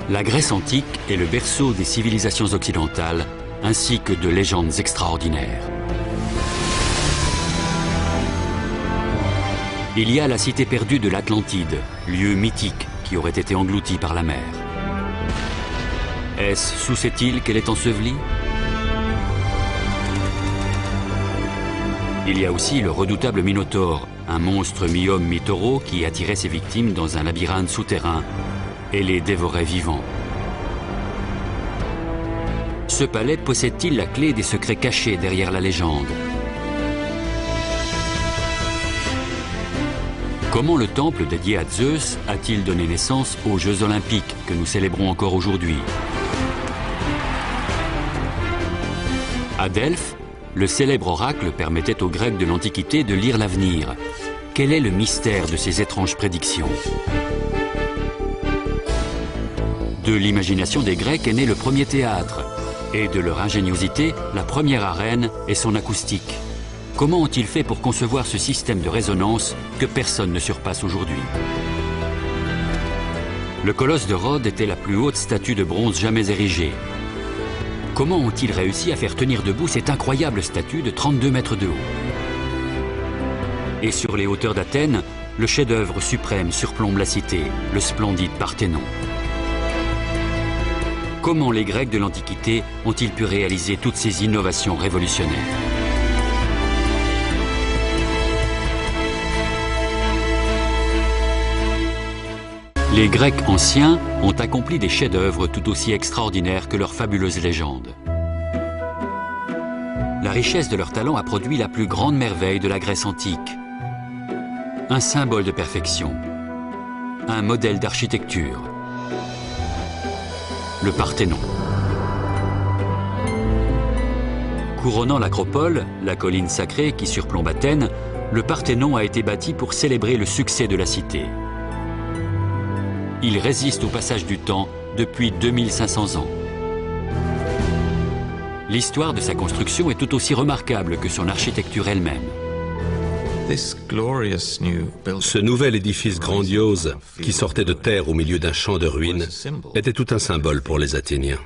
La Grèce antique est le berceau des civilisations occidentales, ainsi que de légendes extraordinaires. Il y a la cité perdue de l'Atlantide, lieu mythique qui aurait été englouti par la mer. Est-ce sous cette île qu'elle est ensevelie? Il y a aussi le redoutable Minotaure, un monstre mi-homme mi-taureau qui attirait ses victimes dans un labyrinthe souterrain et les dévorait vivants. Ce palais possède-t-il la clé des secrets cachés derrière la légende? Comment le temple dédié à Zeus a-t-il donné naissance aux Jeux Olympiques que nous célébrons encore aujourd'hui? À Delphes, le célèbre oracle permettait aux Grecs de l'Antiquité de lire l'avenir. Quel est le mystère de ces étranges prédictions? De l'imagination des Grecs est né le premier théâtre, et de leur ingéniosité, la première arène et son acoustique. Comment ont-ils fait pour concevoir ce système de résonance que personne ne surpasse aujourd'hui? Le colosse de Rhodes était la plus haute statue de bronze jamais érigée. Comment ont-ils réussi à faire tenir debout cette incroyable statue de 32 mètres de haut? Et sur les hauteurs d'Athènes, le chef-d'œuvre suprême surplombe la cité, le splendide Parthénon. Comment les Grecs de l'Antiquité ont-ils pu réaliser toutes ces innovations révolutionnaires? Les Grecs anciens ont accompli des chefs-d'œuvre tout aussi extraordinaires que leurs fabuleuses légendes. La richesse de leur talent a produit la plus grande merveille de la Grèce antique. Un symbole de perfection, un modèle d'architecture, le Parthénon. Couronnant l'Acropole, la colline sacrée qui surplombe Athènes, le Parthénon a été bâti pour célébrer le succès de la cité. Il résiste au passage du temps depuis 2500 ans. L'histoire de sa construction est tout aussi remarquable que son architecture elle-même. Ce nouvel édifice grandiose, qui sortait de terre au milieu d'un champ de ruines, était tout un symbole pour les Athéniens.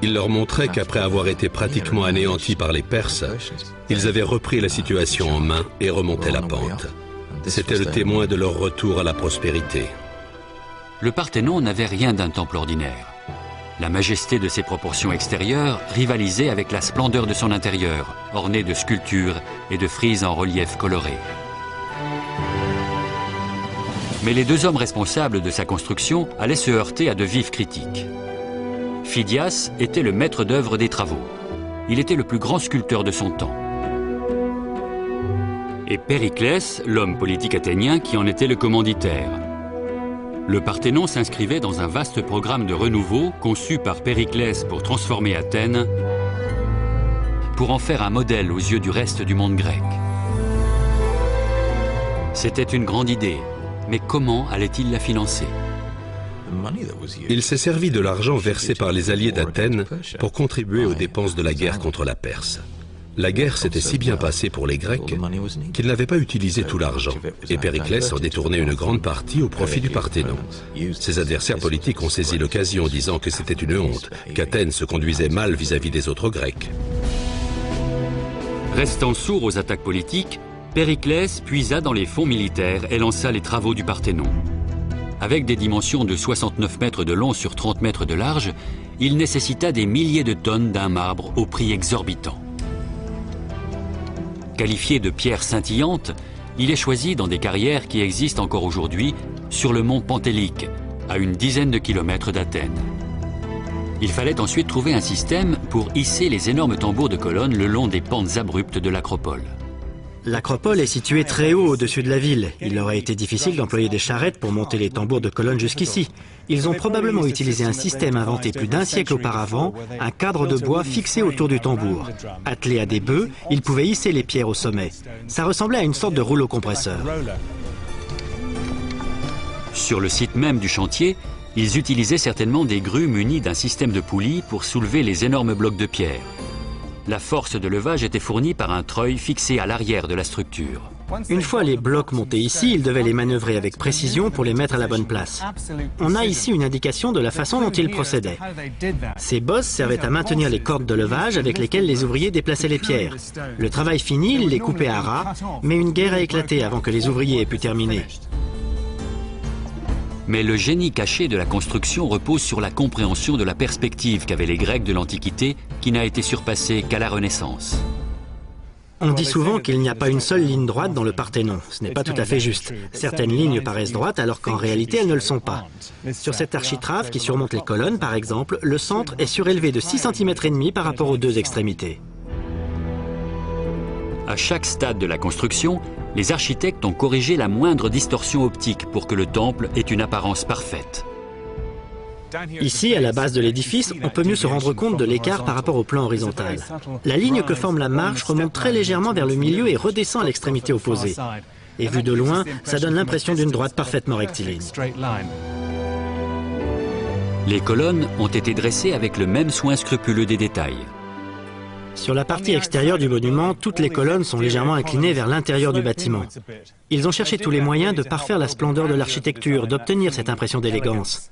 Il leur montrait qu'après avoir été pratiquement anéantis par les Perses, ils avaient repris la situation en main et remontaient la pente. C'était le témoin de leur retour à la prospérité. Le Parthénon n'avait rien d'un temple ordinaire. La majesté de ses proportions extérieures rivalisait avec la splendeur de son intérieur, orné de sculptures et de frises en relief coloré. Mais les deux hommes responsables de sa construction allaient se heurter à de vives critiques. Phidias était le maître d'œuvre des travaux. Il était le plus grand sculpteur de son temps. Et Périclès, l'homme politique athénien qui en était le commanditaire. Le Parthénon s'inscrivait dans un vaste programme de renouveau conçu par Périclès pour transformer Athènes, pour en faire un modèle aux yeux du reste du monde grec. C'était une grande idée, mais comment allait-il la financer? Il s'est servi de l'argent versé par les alliés d'Athènes pour contribuer aux dépenses de la guerre contre la Perse. La guerre s'était si bien passée pour les Grecs qu'ils n'avaient pas utilisé tout l'argent, et Périclès en détournait une grande partie au profit du Parthénon. Ses adversaires politiques ont saisi l'occasion, disant que c'était une honte, qu'Athènes se conduisait mal vis-à-vis des autres Grecs. Restant sourd aux attaques politiques, Périclès puisa dans les fonds militaires et lança les travaux du Parthénon. Avec des dimensions de 69 mètres de long sur 30 mètres de large, il nécessita des milliers de tonnes d'un marbre au prix exorbitant. Qualifié de pierre scintillante, il est choisi dans des carrières qui existent encore aujourd'hui sur le mont Pentélique, à une dizaine de kilomètres d'Athènes. Il fallait ensuite trouver un système pour hisser les énormes tambours de colonnes le long des pentes abruptes de l'Acropole. L'Acropole est située très haut au-dessus de la ville. Il aurait été difficile d'employer des charrettes pour monter les tambours de colonnes jusqu'ici. Ils ont probablement utilisé un système inventé plus d'un siècle auparavant, un cadre de bois fixé autour du tambour. Attelé à des bœufs, ils pouvaient hisser les pierres au sommet. Ça ressemblait à une sorte de rouleau compresseur. Sur le site même du chantier, ils utilisaient certainement des grues munies d'un système de poulies pour soulever les énormes blocs de pierre. La force de levage était fournie par un treuil fixé à l'arrière de la structure. Une fois les blocs montés ici, ils devaient les manœuvrer avec précision pour les mettre à la bonne place. On a ici une indication de la façon dont ils procédaient. Ces bosses servaient à maintenir les cordes de levage avec lesquelles les ouvriers déplaçaient les pierres. Le travail fini, ils les coupaient à ras, mais une guerre a éclaté avant que les ouvriers aient pu terminer. Mais le génie caché de la construction repose sur la compréhension de la perspective qu'avaient les Grecs de l'Antiquité, qui n'a été surpassée qu'à la Renaissance. On dit souvent qu'il n'y a pas une seule ligne droite dans le Parthénon. Ce n'est pas tout à fait juste. Certaines lignes paraissent droites alors qu'en réalité elles ne le sont pas. Sur cette architrave qui surmonte les colonnes, par exemple, le centre est surélevé de 6,5 cm par rapport aux deux extrémités. À chaque stade de la construction, les architectes ont corrigé la moindre distorsion optique pour que le temple ait une apparence parfaite. Ici, à la base de l'édifice, on peut mieux se rendre compte de l'écart par rapport au plan horizontal. La ligne que forme la marche remonte très légèrement vers le milieu et redescend à l'extrémité opposée. Et vu de loin, ça donne l'impression d'une droite parfaitement rectiligne. Les colonnes ont été dressées avec le même soin scrupuleux des détails. Sur la partie extérieure du monument, toutes les colonnes sont légèrement inclinées vers l'intérieur du bâtiment. Ils ont cherché tous les moyens de parfaire la splendeur de l'architecture, d'obtenir cette impression d'élégance.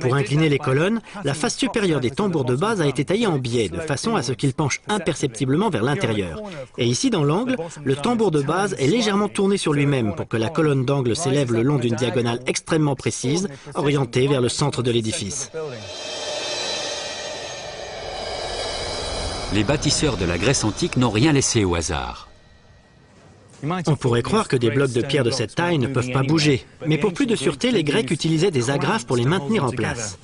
Pour incliner les colonnes, la face supérieure des tambours de base a été taillée en biais, de façon à ce qu'ils penchent imperceptiblement vers l'intérieur. Et ici, dans l'angle, le tambour de base est légèrement tourné sur lui-même pour que la colonne d'angle s'élève le long d'une diagonale extrêmement précise, orientée vers le centre de l'édifice. Les bâtisseurs de la Grèce antique n'ont rien laissé au hasard. On pourrait croire que des blocs de pierre de cette taille ne peuvent pas bouger, mais pour plus de sûreté, les Grecs utilisaient des agrafes pour les maintenir en place.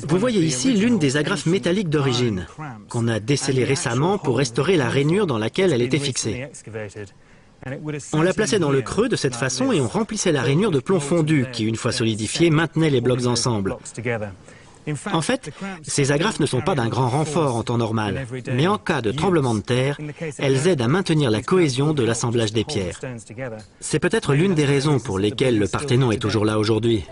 Vous voyez ici l'une des agrafes métalliques d'origine, qu'on a décellée récemment pour restaurer la rainure dans laquelle elle était fixée. On la plaçait dans le creux de cette façon et on remplissait la rainure de plomb fondu qui, une fois solidifié, maintenait les blocs ensemble. En fait, ces agrafes ne sont pas d'un grand renfort en temps normal, mais en cas de tremblement de terre, elles aident à maintenir la cohésion de l'assemblage des pierres. C'est peut-être l'une des raisons pour lesquelles le Parthénon est toujours là aujourd'hui.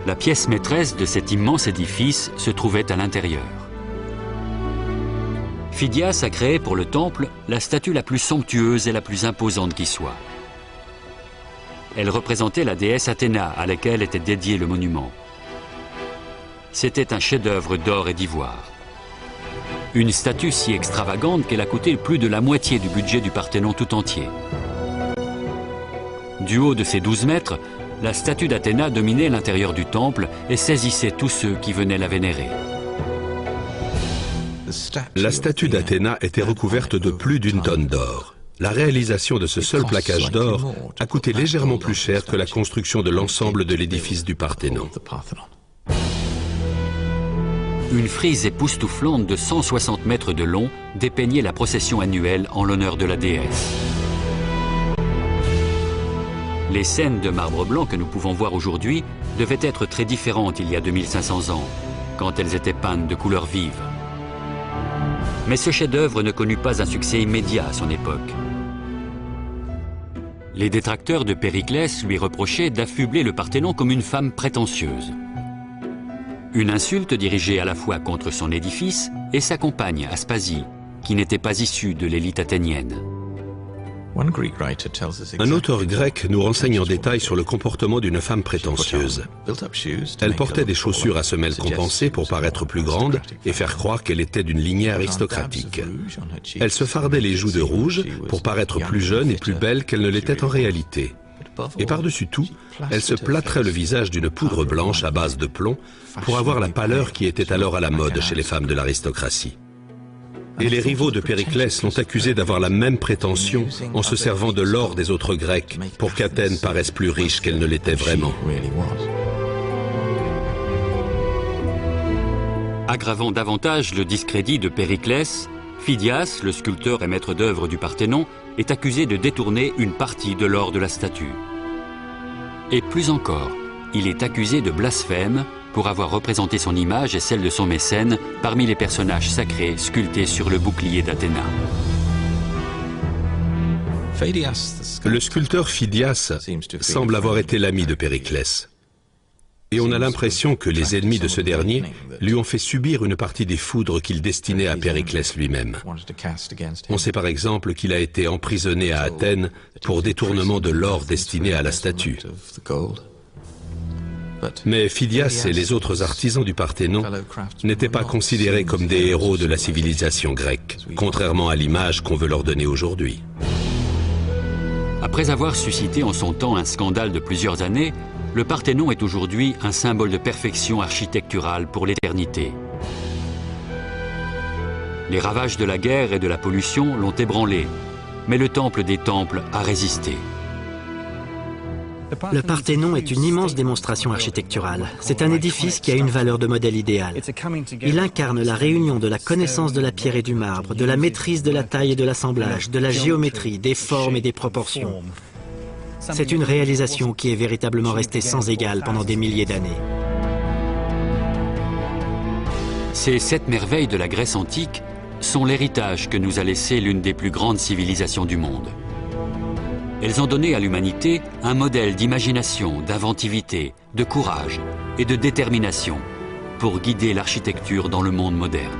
La pièce maîtresse de cet immense édifice se trouvait à l'intérieur. Phidias a créé pour le temple la statue la plus somptueuse et la plus imposante qui soit. Elle représentait la déesse Athéna à laquelle était dédié le monument. C'était un chef-d'œuvre d'or et d'ivoire. Une statue si extravagante qu'elle a coûté plus de la moitié du budget du Parthénon tout entier. Du haut de ses 12 mètres, la statue d'Athéna dominait l'intérieur du temple et saisissait tous ceux qui venaient la vénérer. La statue d'Athéna était recouverte de plus d'1 tonne d'or. La réalisation de ce seul plaquage d'or a coûté légèrement plus cher que la construction de l'ensemble de l'édifice du Parthénon. Une frise époustouflante de 160 mètres de long dépeignait la procession annuelle en l'honneur de la déesse. Les scènes de marbre blanc que nous pouvons voir aujourd'hui devaient être très différentes il y a 2500 ans, quand elles étaient peintes de couleurs vives. Mais ce chef-d'œuvre ne connut pas un succès immédiat à son époque. Les détracteurs de Périclès lui reprochaient d'affubler le Parthénon comme une femme prétentieuse. Une insulte dirigée à la fois contre son édifice et sa compagne Aspasie, qui n'était pas issue de l'élite athénienne. Un auteur grec nous renseigne en détail sur le comportement d'une femme prétentieuse. Elle portait des chaussures à semelles compensées pour paraître plus grande et faire croire qu'elle était d'une lignée aristocratique. Elle se fardait les joues de rouge pour paraître plus jeune et plus belle qu'elle ne l'était en réalité. Et par-dessus tout, elle se plâtrait le visage d'une poudre blanche à base de plomb pour avoir la pâleur qui était alors à la mode chez les femmes de l'aristocratie. Et les rivaux de Périclès l'ont accusé d'avoir la même prétention en se servant de l'or des autres Grecs pour qu'Athènes paraisse plus riche qu'elle ne l'était vraiment. Aggravant davantage le discrédit de Périclès, Phidias, le sculpteur et maître d'œuvre du Parthénon, est accusé de détourner une partie de l'or de la statue. Et plus encore, il est accusé de blasphème pour avoir représenté son image et celle de son mécène parmi les personnages sacrés sculptés sur le bouclier d'Athéna. Le sculpteur Phidias semble avoir été l'ami de Périclès. Et on a l'impression que les ennemis de ce dernier lui ont fait subir une partie des foudres qu'il destinait à Périclès lui-même. On sait par exemple qu'il a été emprisonné à Athènes pour détournement de l'or destiné à la statue. Mais Phidias et les autres artisans du Parthénon n'étaient pas considérés comme des héros de la civilisation grecque, contrairement à l'image qu'on veut leur donner aujourd'hui. Après avoir suscité en son temps un scandale de plusieurs années, le Parthénon est aujourd'hui un symbole de perfection architecturale pour l'éternité. Les ravages de la guerre et de la pollution l'ont ébranlé, mais le temple des temples a résisté. Le Parthénon est une immense démonstration architecturale. C'est un édifice qui a une valeur de modèle idéal. Il incarne la réunion de la connaissance de la pierre et du marbre, de la maîtrise de la taille et de l'assemblage, de la géométrie, des formes et des proportions. C'est une réalisation qui est véritablement restée sans égale pendant des milliers d'années. Ces 7 merveilles de la Grèce antique sont l'héritage que nous a laissé l'une des plus grandes civilisations du monde. Elles ont donné à l'humanité un modèle d'imagination, d'inventivité, de courage et de détermination pour guider l'architecture dans le monde moderne.